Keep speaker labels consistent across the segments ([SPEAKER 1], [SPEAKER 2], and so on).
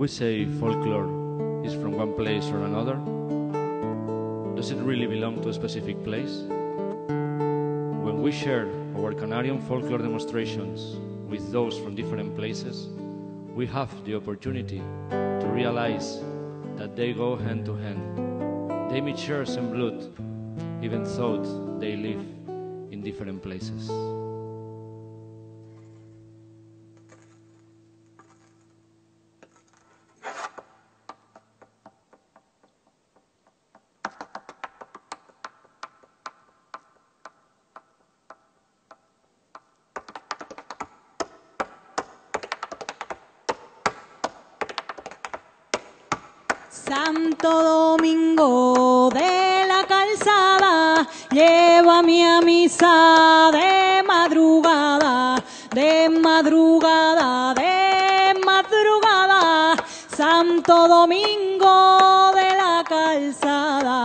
[SPEAKER 1] we say folklore is from one place or another, does it really belong to a specific place? When we share our Canarian folklore demonstrations with those from different places, we have the opportunity to realize that they go hand to hand. They meet share some blood, even though they live in different places.
[SPEAKER 2] Santo Domingo de la Calzada, llévame a misa de madrugada, de madrugada, de madrugada. Santo Domingo de la Calzada.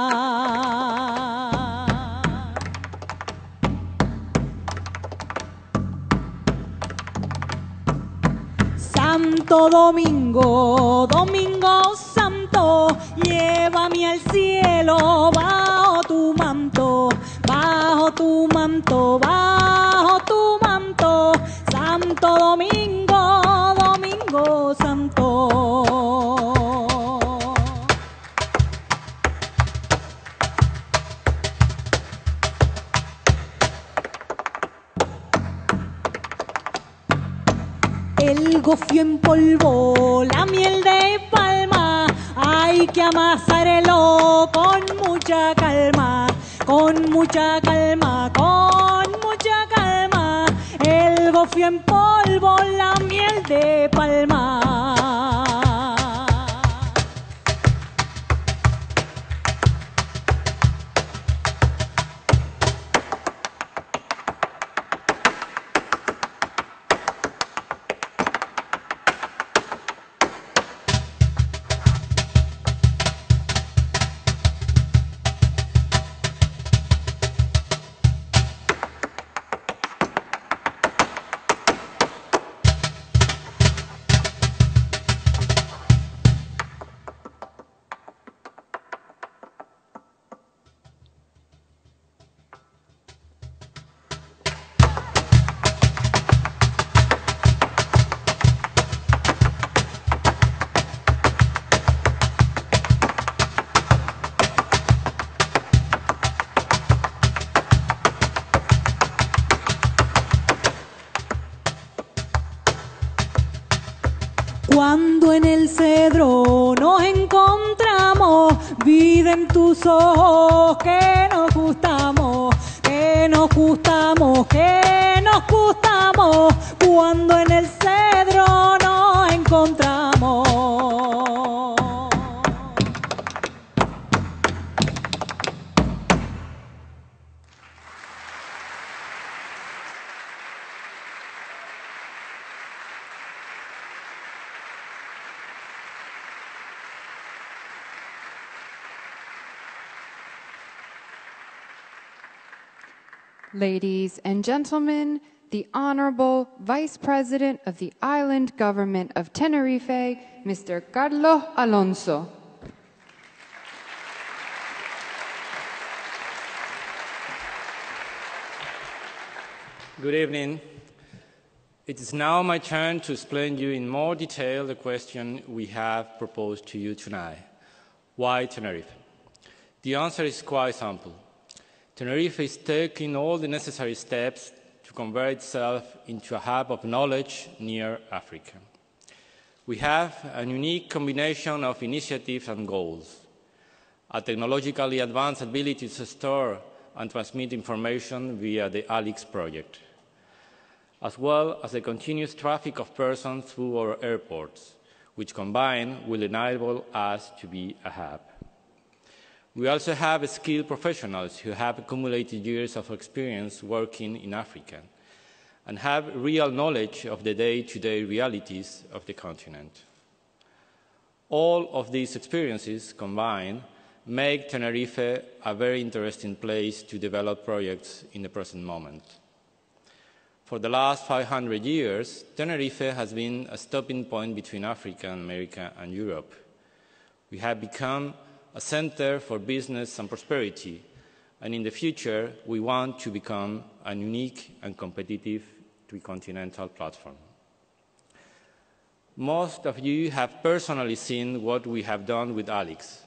[SPEAKER 2] Santo Domingo, Domingo Santo, llévame al cielo bajo tu manto, bajo tu manto, bajo tu manto. Santo Domingo, Domingo Santo. El gofio en polvo, la miel de palma, hay que amasarlo con mucha calma, con mucha calma, con mucha calma. El gofio en polvo, la miel de palma. Cuando en el cedro nos encontramos, vida en tus ojos que nos gustamos, que nos gustamos, que nos gustamos. Cuando en el cedro nos encontramos.
[SPEAKER 3] Ladies and gentlemen, the Honorable Vice President of the Island Government of Tenerife, Mr. Carlos Alonso.
[SPEAKER 4] Good evening. It is now my turn to explain you in more detail the question we have proposed to you tonight. Why Tenerife? The answer is quite simple. Tenerife is taking all the necessary steps to convert itself into a hub of knowledge near Africa. We have a unique combination of initiatives and goals, a technologically advanced ability to store and transmit information via the ALIX project, as well as the continuous traffic of persons through our airports, which combined will enable us to be a hub. We also have skilled professionals who have accumulated years of experience working in Africa and have real knowledge of the day-to-day realities of the continent. All of these experiences combined make Tenerife a very interesting place to develop projects in the present moment. For the last 500 years, Tenerife has been a stopping point between Africa, America, and Europe. We have become a center for business and prosperity, and in the future, we want to become a unique and competitive tricontinental platform. Most of you have personally seen what we have done with ALIX.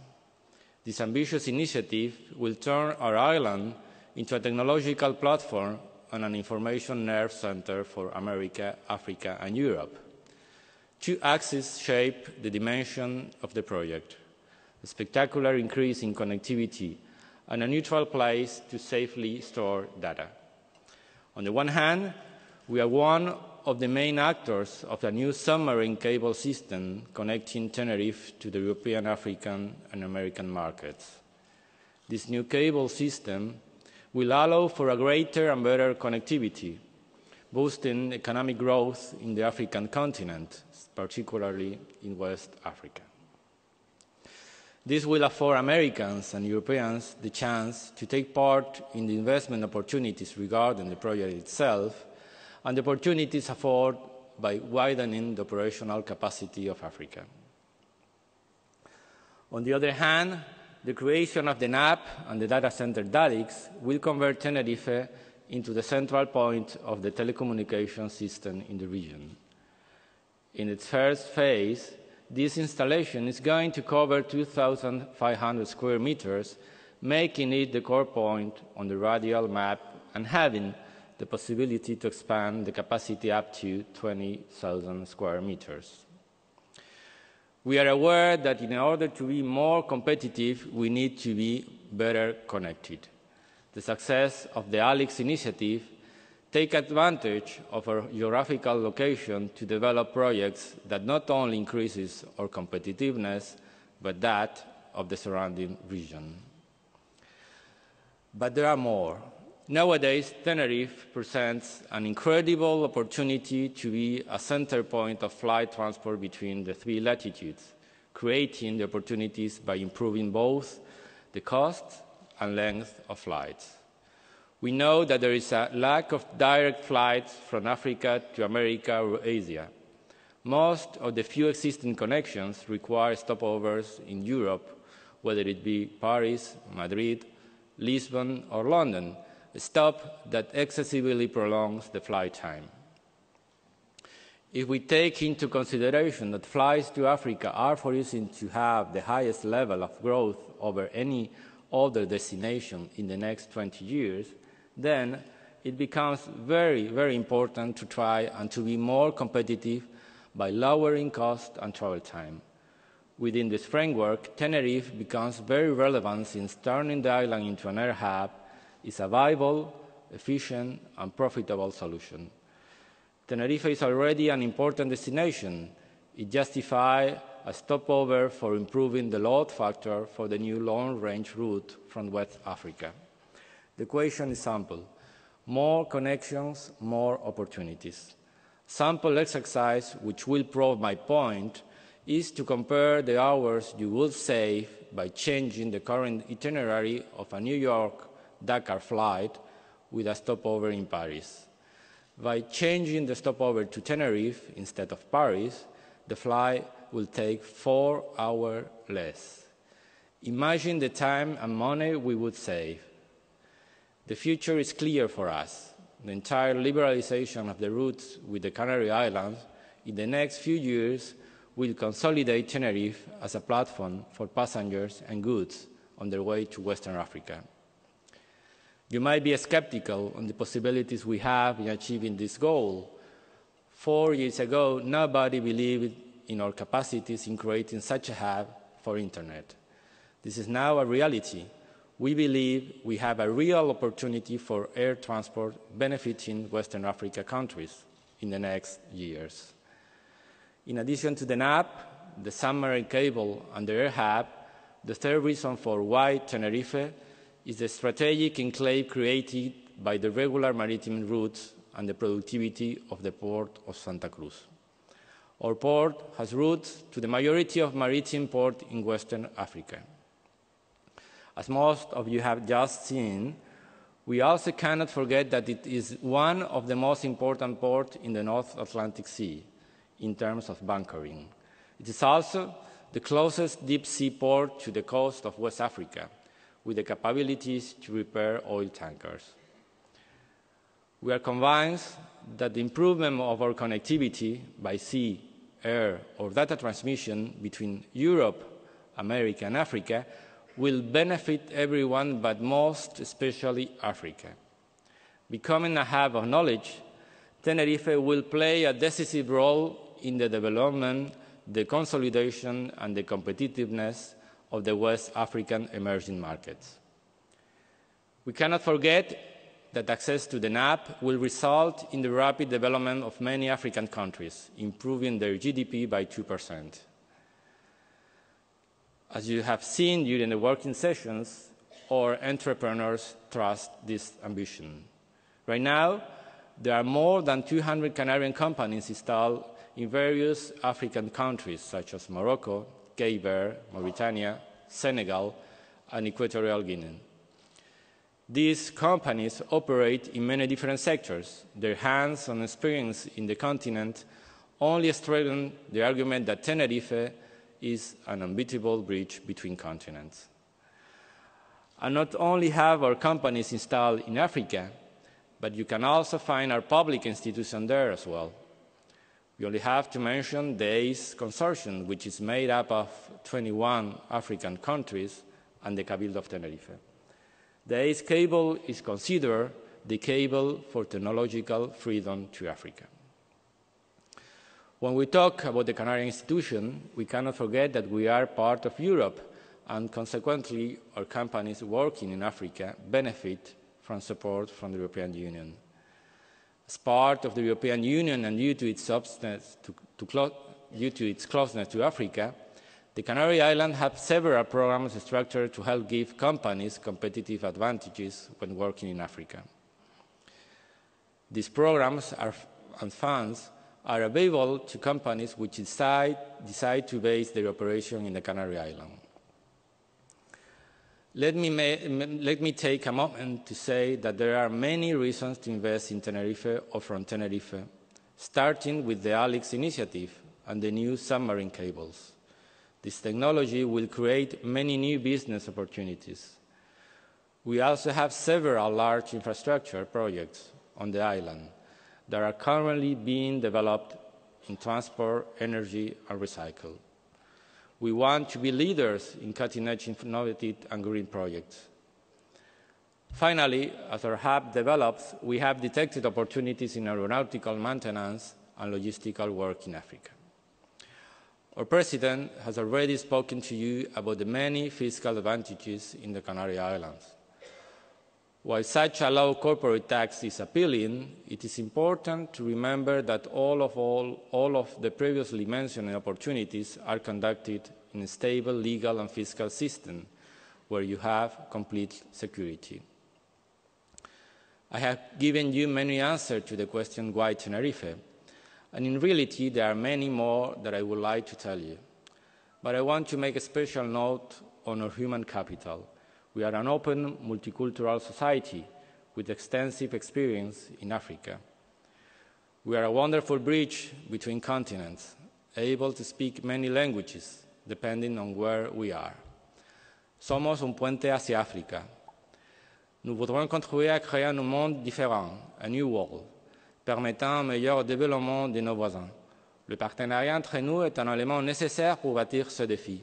[SPEAKER 4] This ambitious initiative will turn our island into a technological platform and an information nerve center for America, Africa, and Europe. Two axes shape the dimension of the project: a spectacular increase in connectivity and a neutral place to safely store data. On the one hand, we are one of the main actors of the new submarine cable system connecting Tenerife to the European, African, and American markets. This new cable system will allow for a greater and better connectivity, boosting economic growth in the African continent, particularly in West Africa. This will afford Americans and Europeans the chance to take part in the investment opportunities regarding the project itself and the opportunities afforded by widening the operational capacity of Africa. On the other hand, the creation of the NAP and the data center DALIX will convert Tenerife into the central point of the telecommunication system in the region. In its first phase, this installation is going to cover 2,500 square meters, making it the core point on the radial map and having the possibility to expand the capacity up to 20,000 square meters. We are aware that in order to be more competitive, we need to be better connected. The success of the ALIX initiative takes advantage of our geographical location to develop projects that not only increases our competitiveness, but that of the surrounding region. But there are more. Nowadays, Tenerife presents an incredible opportunity to be a center point of flight transport between the three latitudes, creating the opportunities by improving both the cost and length of flights. We know that there is a lack of direct flights from Africa to America or Asia. Most of the few existing connections require stopovers in Europe, whether it be Paris, Madrid, Lisbon, or London, a stop that excessively prolongs the flight time. If we take into consideration that flights to Africa are foreseen to have the highest level of growth over any other destination in the next 20 years, then it becomes very, very important to try and to be more competitive by lowering cost and travel time. Within this framework, Tenerife becomes very relevant since turning the island into an air hub is a viable, efficient, and profitable solution. Tenerife is already an important destination. It justifies a stopover for improving the load factor for the new long-range route from West Africa. The equation is simple: more connections, more opportunities. Sample exercise, which will prove my point, is to compare the hours you will save by changing the current itinerary of a New York-Dakar flight with a stopover in Paris. By changing the stopover to Tenerife instead of Paris, the flight will take 4 hours less. Imagine the time and money we would save. The future is clear for us. The entire liberalization of the routes with the Canary Islands in the next few years will consolidate Tenerife as a platform for passengers and goods on their way to Western Africa. You might be skeptical on the possibilities we have in achieving this goal. 4 years ago, nobody believed in our capacities in creating such a hub for Internet. This is now a reality. We believe we have a real opportunity for air transport benefiting Western Africa countries in the next years. In addition to the NAP, the submarine cable, and the air hub, the third reason for why Tenerife is the strategic enclave created by the regular maritime routes and the productivity of the port of Santa Cruz. Our port has routes to the majority of maritime ports in Western Africa. As most of you have just seen, We also cannot forget that it is one of the most important ports in the North Atlantic Sea in terms of bunkering. It is also the closest deep-sea port to the coast of West Africa, with the capabilities to repair oil tankers. We are convinced that the improvement of our connectivity by sea, air, or data transmission between Europe, America, and Africa will benefit everyone, but most especially Africa. Becoming a hub of knowledge, Tenerife will play a decisive role in the development, the consolidation, and the competitiveness of the West African emerging markets. We cannot forget that access to the NAP will result in the rapid development of many African countries, improving their GDP by 2%. As you have seen during the working sessions, our entrepreneurs trust this ambition. Right now, there are more than 200 Canarian companies installed in various African countries, such as Morocco, Cape Verde, Mauritania, Senegal, and Equatorial Guinea. These companies operate in many different sectors. Their hands-on experience in the continent only strengthen the argument that Tenerife is an unbeatable bridge between continents. And not only have our companies installed in Africa, but you can also find our public institutions there as well. We only have to mention the ACE Consortium, which is made up of 21 African countries, and the Cabildo of Tenerife. The ACE cable is considered the cable for technological freedom to Africa. When we talk about the Canarian institution, we cannot forget that we are part of Europe, and consequently, our companies working in Africa benefit from support from the European Union. As part of the European Union and due to its closeness to Africa, the Canary Islands have several programs structured to help give companies competitive advantages when working in Africa. These programs and funds are available to companies which decide to base their operation in the Canary Islands. Let me take a moment to say that there are many reasons to invest in Tenerife or from Tenerife, starting with the ALIX initiative and the new submarine cables. This technology will create many new business opportunities. We also have several large infrastructure projects on the island that are currently being developed in transport, energy, and recycle. We want to be leaders in cutting-edge innovative and green projects. Finally, as our hub develops, we have detected opportunities in aeronautical maintenance and logistical work in Africa. Our President has already spoken to you about the many fiscal advantages in the Canary Islands. While such a low corporate tax is appealing, it is important to remember that all of the previously mentioned opportunities are conducted in a stable legal and fiscal system where you have complete security. I have given you many answers to the question, why Tenerife? And in reality, there are many more that I would like to tell you. But I want to make a special note on our human capital. We are an open, multicultural society with extensive experience in Africa. We are a wonderful bridge between continents, able to speak many languages, depending on where we are. Somos un puente hacia África. Nous voudrons contribuer à créer un monde différent, a new world, permettant un meilleur développement de nos voisins. Le partenariat entre nous est un élément nécessaire pour bâtir ce défi.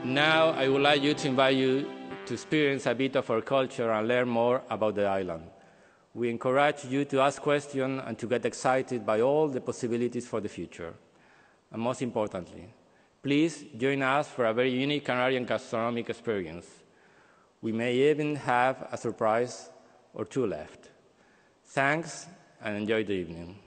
[SPEAKER 4] Now, I would like to invite you to experience a bit of our culture and learn more about the island. We encourage you to ask questions and to get excited by all the possibilities for the future. And most importantly, please join us for a very unique Canarian gastronomic experience. We may even have a surprise or two left. Thanks, and enjoy the evening.